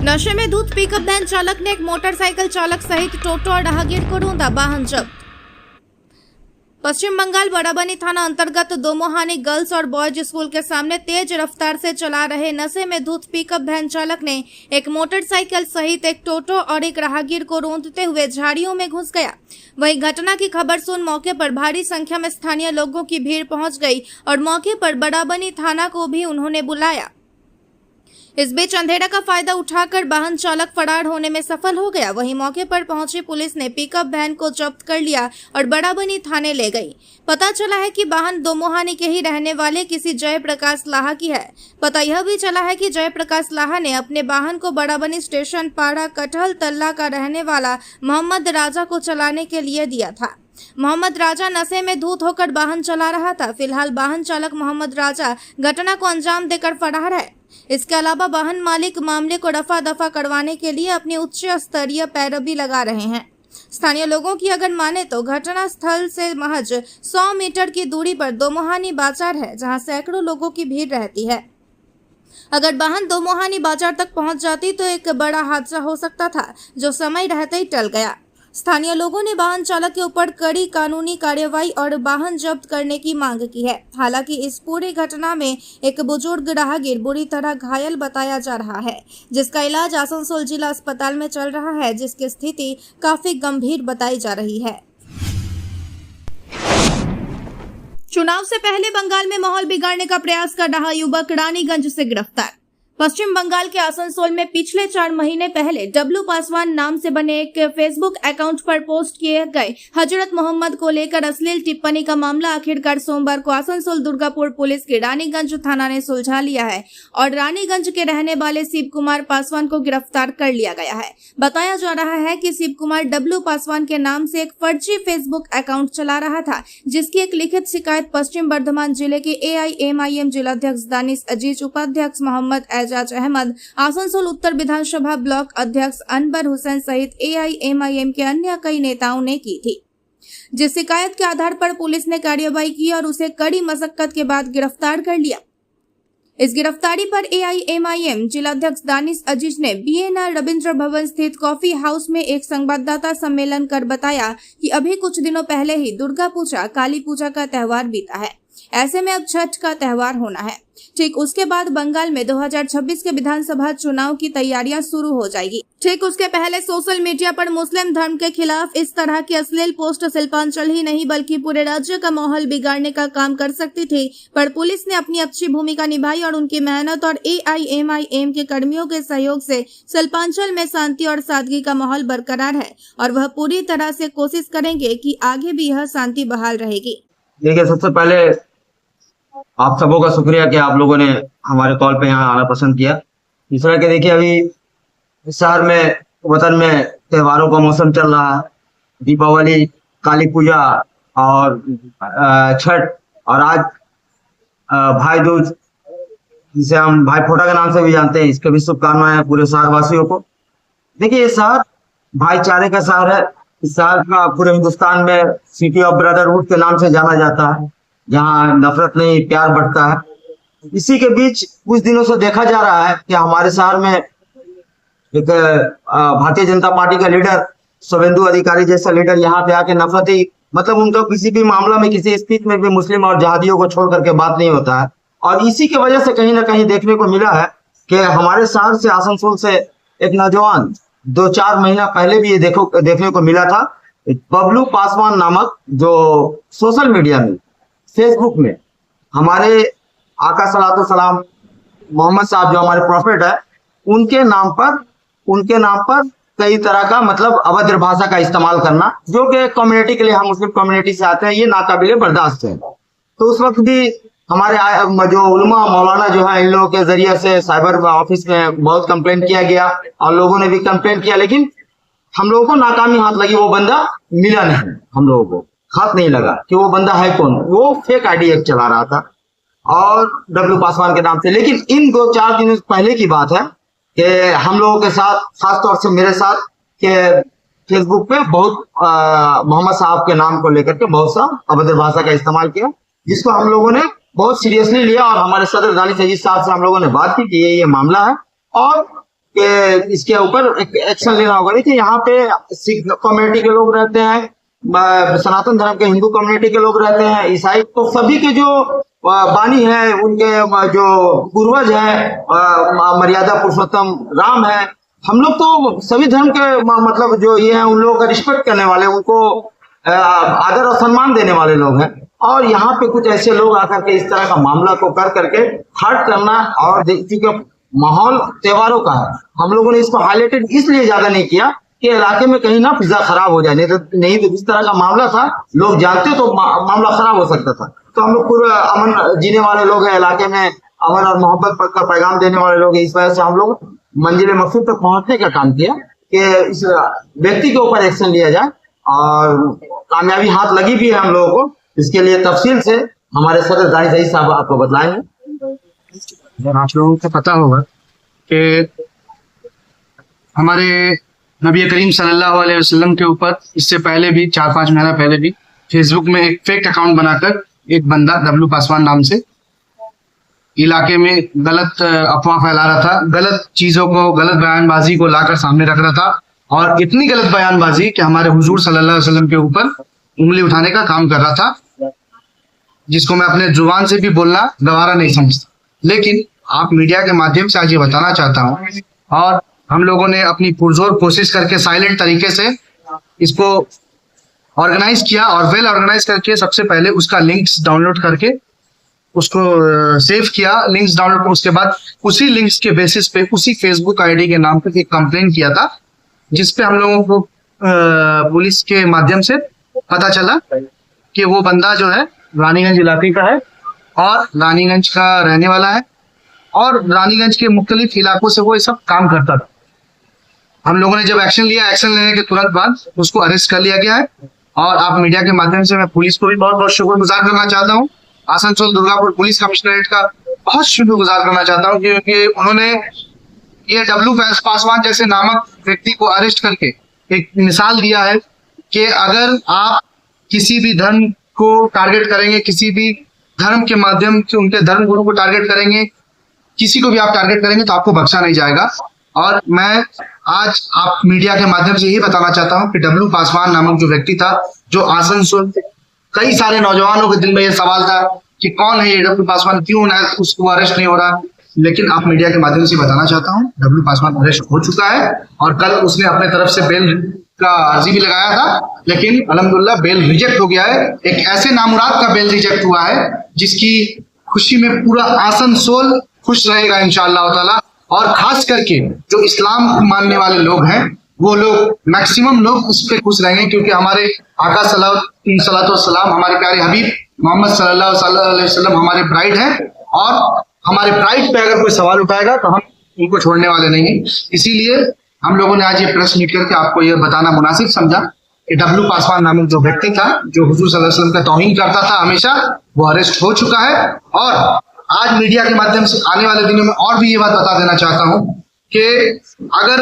नशे में धुत पिकअप वैन चालक ने एक मोटरसाइकिल चालक सहित टोटो और राहगीर को रौंदा, वाहन जब्त। पश्चिम बंगाल बड़ाबनी थाना अंतर्गत दोमोहानी गर्ल्स और बॉयज स्कूल के सामने तेज रफ्तार से चला रहे नशे में धुत पिकअप वैन चालक ने एक मोटरसाइकिल सहित एक टोटो और एक राहगीर को रौंदते हुए झाड़ियों में घुस गया। वहीं घटना की खबर सुन मौके पर भारी संख्या में स्थानीय लोगों की भीड़ पहुंच गई और मौके पर बड़ाबनी थाना को भी उन्होंने बुलाया। इस बीच अंधेरा का फायदा उठाकर वाहन चालक फरार होने में सफल हो गया। वहीं मौके पर पहुंची पुलिस ने पिकअप वैन को जब्त कर लिया और बड़ाबनी थाने ले गई। पता चला है कि वाहन दोमोहानी के ही रहने वाले किसी जयप्रकाश लाहा की है। पता यह भी चला है कि जयप्रकाश लाहा ने अपने वाहन को बड़ाबनी स्टेशन पाड़ा कटहल तल्ला का रहने वाला मोहम्मद राजा को चलाने के लिए दिया था। मोहम्मद राजा नशे में धुत होकर वाहन चला रहा था। फिलहाल वाहन चालक मोहम्मद राजा घटना को अंजाम देकर फरार है। इसके अलावा वाहन मालिक मामले को रफा दफा करवाने के लिए अपनी उच्च स्तरीय पैरवी लगा रहे हैं। स्थानीय लोगों की अगर माने तो घटना स्थल से महज 100 मीटर की दूरी पर दोमोहानी बाजार है, जहां सैकड़ों लोगों की भीड़ रहती है। अगर वाहन दोमोहानी बाजार तक पहुंच जाती तो एक बड़ा हादसा हो सकता था, जो समय रहते ही टल गया। स्थानीय लोगों ने वाहन चालक के ऊपर कड़ी कानूनी कार्यवाही और वाहन जब्त करने की मांग की है। हालांकि इस पूरी घटना में एक बुजुर्ग राहगीर बुरी तरह घायल बताया जा रहा है, जिसका इलाज आसनसोल जिला अस्पताल में चल रहा है, जिसकी स्थिति काफी गंभीर बताई जा रही है। चुनाव से पहले बंगाल में माहौल बिगाड़ने का प्रयास कर रहा युवक रानीगंज से गिरफ्तार। पश्चिम बंगाल के आसनसोल में पिछले 4 महीने पहले डब्लू पासवान नाम से बने एक फेसबुक अकाउंट पर पोस्ट किए गए हजरत मोहम्मद को लेकर अश्लील टिप्पणी का मामला आखिरकार सोमवार को आसनसोल दुर्गापुर पुलिस की रानीगंज थाना ने सुलझा लिया है और रानीगंज के रहने वाले शिव कुमार पासवान को गिरफ्तार कर लिया गया है। बताया जा रहा है कि शिव कुमार डब्लू पासवान के नाम से एक फर्जी फेसबुक अकाउंट चला रहा था, जिसकी एक लिखित शिकायत पश्चिम बर्धमान जिले के AIMIM जिलाध्यक्ष दानिश अजीज, उपाध्यक्ष मोहम्मद एजाज अहमद, आसनसोल उत्तर विधानसभा ब्लॉक अध्यक्ष अनवर हुसैन सहित AIMIM के अन्य कई नेताओं ने की थी। जिस शिकायत के आधार पर पुलिस ने कार्रवाई की और उसे कड़ी मशक्कत के बाद गिरफ्तार कर लिया। इस गिरफ्तारी पर AIMIM जिलाध्यक्ष दानिश अजीज ने BNR रविंद्र भवन स्थित कॉफी हाउस में एक संवाददाता सम्मेलन कर बताया कि अभी कुछ दिनों पहले ही दुर्गा पूजा, काली पूजा का त्योहार बीता है। ऐसे में अब छठ का त्योहार होना है। ठीक उसके बाद बंगाल में 2026 के विधानसभा चुनाव की तैयारियां शुरू हो जाएगी। ठीक उसके पहले सोशल मीडिया पर मुस्लिम धर्म के खिलाफ इस तरह की अश्लील पोस्ट शिल्पांचल ही नहीं बल्कि पूरे राज्य का माहौल बिगाड़ने का काम कर सकती थी, पर पुलिस ने अपनी अच्छी भूमिका निभाई और उनकी मेहनत और AIMIM के कर्मियों के सहयोग से शिल्पांचल में शांति और सादगी का माहौल बरकरार है और वह पूरी तरह से कोशिश करेंगे कि आगे भी यह शांति बहाल रहेगी। देखिए, सबसे पहले आप सबों का शुक्रिया कि आप लोगों ने हमारे कॉल पे यहाँ आना पसंद किया। दूसरा कि देखिए, अभी शहर में, वतन में त्योहारों का मौसम चल रहा है। दीपावली, काली पूजा और छठ और आज भाई दूज, जिसे हम भाई फोटा के नाम से भी जानते हैं, इसके भी शुभकामनाएं हैं पूरे शहर वासियों को। देखिए, ये शहर भाईचारे का शहर है। इस शहर का पूरे हिंदुस्तान में सिटी ऑफ ब्रदरहुड के नाम से जाना जाता है, जहाँ नफरत नहीं प्यार बढ़ता है। इसी के बीच कुछ दिनों से देखा जा रहा है कि हमारे शहर में एक भारतीय जनता पार्टी का लीडर शुभेंदु अधिकारी जैसा लीडर यहाँ पे आके नफरती, मतलब उनका किसी भी मामला में, किसी स्थिति में भी मुस्लिम और जहादियों को छोड़ करके बात नहीं होता है। और इसी की वजह से कहीं ना कहीं देखने को मिला है कि हमारे शहर से, आसनसोल से एक नौजवान 2-4 महीना पहले भी ये देखने को मिला था। बबलू पासवान नामक, जो सोशल मीडिया में, फेसबुक में हमारे आका सलातो सलाम मोहम्मद साहब, जो हमारे प्रॉफिट है, उनके नाम पर कई तरह का, मतलब अभद्र भाषा का इस्तेमाल करना, जो कि कम्युनिटी के लिए, हम मुस्लिम कम्युनिटी से आते हैं, ये नाकाबिले बर्दाश्त है। तो उस वक्त भी हमारे जो उलमा मौलाना जो है, इन लोगों के जरिए से साइबर ऑफिस में बहुत कंप्लेन किया गया और लोगों ने भी कंप्लेन किया, लेकिन हम लोगों को नाकामी हाथ लगी। वो बंदा मिला नहीं, हम लोगों को हाथ नहीं लगा कि वो बंदा है कौन। वो फेक आईडी एक चला रहा था और डब्लू पासवान के नाम से। लेकिन इन 2-4 दिनों पहले की बात है कि हम लोगों के साथ, खासतौर से मेरे साथ, के फेसबुक पे बहुत मोहम्मद साहब के नाम को लेकर के बहुत सा अभद्र भाषा का इस्तेमाल किया, जिसको हम लोगों ने बहुत सीरियसली लिया और हमारे सदर दानिश अजीज साहब से हम लोगों ने बात की कि ये मामला है और कि इसके ऊपर एक्शन लेना होगा। देखिए यहाँ पे सिख कम्युनिटी के लोग रहते हैं, सनातन धर्म के हिंदू कम्युनिटी के लोग रहते हैं, ईसाई, तो सभी के जो बानी है, उनके जो पूर्वज है मर्यादा पुरुषोत्तम राम है, हम लोग तो सभी धर्म के मतलब जो ये है उन लोगों का रिस्पेक्ट करने वाले, उनको आदर और सम्मान देने वाले लोग हैं। और यहाँ पे कुछ ऐसे लोग आकर के इस तरह का मामला को कर करके हर्ट करना, और क्योंकि माहौल त्योहारों का है, हम लोगों ने इसको हाईलाइटेड इसलिए ज्यादा नहीं किया कि इलाके में कहीं ना फिजा खराब हो जाए, नहीं तो इस तरह का मामला था, लोग जानते तो मामला खराब हो सकता था। तो हम लोग पूरा अमन जीने वाले लोग हैं, इलाके में अमन और मोहब्बत का पैगाम देने वाले लोग हैं। इस वजह से हम लोग मंजिल मकसूद तक पहुंचने का काम किया कि इस व्यक्ति के ऊपर एक्शन लिया जाए, और कामयाबी हाथ लगी भी है हम लोगों को। इसके लिए तफसील से हमारे सदर दानी सही साहब आपको बताएंगे। आप लोगों को पता होगा कि हमारे नबी करीम सल्लल्लाहु अलैहि वसल्लम के ऊपर इससे पहले भी 4-5 महीना पहले भी फेसबुक में एक फेक अकाउंट बनाकर एक बंदा डब्लू पासवान नाम से इलाके में गलत अफवाह फैला रहा था, गलत चीजों को, गलत बयानबाजी को लाकर सामने रख रहा था, और इतनी गलत बयानबाजी कि हमारे हुजूर सल्लल्लाहु अलैहि वसल्लम के ऊपर उंगली उठाने का काम कर रहा था, जिसको मैं अपने जुबान से भी बोलना गवारा नहीं समझता। लेकिन आप मीडिया के माध्यम से आज ये बताना चाहता हूँ, और हम लोगों ने अपनी पुरजोर कोशिश करके साइलेंट तरीके से इसको ऑर्गेनाइज किया, और वेल ऑर्गेनाइज करके सबसे पहले उसका लिंक्स डाउनलोड करके उसको सेव किया, लिंक्स डाउनलोड, उसके बाद उसी लिंक्स के बेसिस पे उसी फेसबुक आईडी के नाम पर एक कंप्लेन किया था, जिसपे हम लोगों को पुलिस के माध्यम से पता चला कि वो बंदा जो है रानीगंज इलाके का है और रानीगंज का रहने वाला है, और रानीगंज के मुख्तलिफ इलाकों से वो ये सब काम करता था। हम लोगों ने जब एक्शन लिया, एक्शन लेने के तुरंत बाद उसको अरेस्ट कर लिया गया है। और आप मीडिया के माध्यम से मैं पुलिस को भी बहुत बहुत शुक्रगुजार करना चाहता हूँ, आसनसोल दुर्गापुर पुलिस कमिश्नरेट का बहुत शुक्रगुजार करना चाहता हूँ, क्योंकि उन्होंने ये डब्लू पासवान जैसे नामक व्यक्ति को अरेस्ट करके एक मिसाल दिया है कि अगर आप किसी भी धर्म को टारगेट करेंगे, किसी भी धर्म के माध्यम से उनके धर्म गुरु को टारगेट करेंगे, किसी को भी आप टारगेट करेंगे तो आपको बख्शा नहीं जाएगा। और मैं आज आप मीडिया के माध्यम से यही बताना चाहता हूँ कि डब्लू पासवान नामक जो व्यक्ति था, जो आसनसोल, कई सारे नौजवानों के दिल में ये सवाल था कि कौन है ये डब्लू पासवान, क्यों ना उसको अरेस्ट नहीं हो रहा, लेकिन आप मीडिया के माध्यम से बताना चाहता हूँ डब्लू पासवान अरेस्ट हो चुका है, और कल उसने अपने तरफ से बेल का अर्जी भी लगाया था, लेकिन अल्हम्दुलिल्लाह बेल रिजेक्ट हो गया है। एक ऐसे नामुराद का बेल रिजेक्ट हुआ है जिसकी खुशी में पूरा आसनसोल खुश रहेगा इंशाअल्लाह ताला। और खास करके जो इस्लाम मानने वाले लोग हैं, वो लोग मैक्सिमम लोग उस पर खुश रहेंगे, क्योंकि हमारे आका सल्लल्लाहु सलाम, हमारे प्यारे हबीब मोहम्मद सल्लल्लाहु अलैहि वसल्लम हमारे ब्राइड हैं, और हमारे ब्राइड पे अगर कोई सवाल उठाएगा तो हम उनको छोड़ने वाले नहीं हैं। इसीलिए हम लोगों ने आज ये प्रेस मीट करके आपको ये बताना मुनासिब समझा कि डब्लू पासवान नामक जो व्यक्ति था, जो हुजूर सल्लल्लाहु अलैहि वसल्लम का तौहीन करता था हमेशा, वो अरेस्ट हो चुका है। और आज मीडिया के माध्यम से आने वाले दिनों में और भी ये बात बता देना चाहता हूँ कि अगर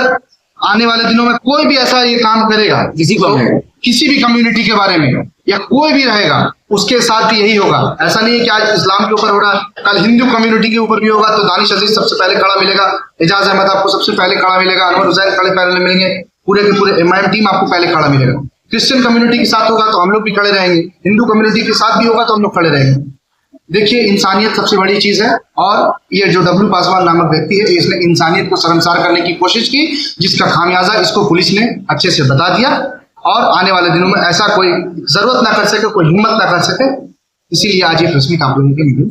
आने वाले दिनों में कोई भी ऐसा ये काम करेगा किसी भी कम्युनिटी के बारे में, या कोई भी रहेगा, उसके साथ भी यही होगा। ऐसा नहीं है कि आज इस्लाम के ऊपर हो रहा, कल हिंदू कम्युनिटी के ऊपर भी होगा तो दानिश अजीज सबसे पहले खड़ा मिलेगा, एजाज अहमद आपको सबसे पहले खड़ा मिलेगा, अनवर हुसैन खड़े पहले मिलेंगे, पूरे के पूरे एमआईएम टीम आपको पहले खड़ा मिलेगा। क्रिश्चियन कम्युनिटी के साथ होगा तो हम लोग भी खड़े रहेंगे, हिंदू कम्युनिटी के साथ भी होगा तो हम लोग खड़े रहेंगे। देखिए, इंसानियत सबसे बड़ी चीज है, और ये जो डब्लू पासवान नामक व्यक्ति है, इसने इंसानियत को शर्मसार करने की कोशिश की, जिसका खामियाजा इसको पुलिस ने अच्छे से बता दिया, और आने वाले दिनों में ऐसा कोई जरूरत ना कर सके, कोई हिम्मत ना कर सके। इसीलिए आज ये प्रेस मीट आप लोगों के लिए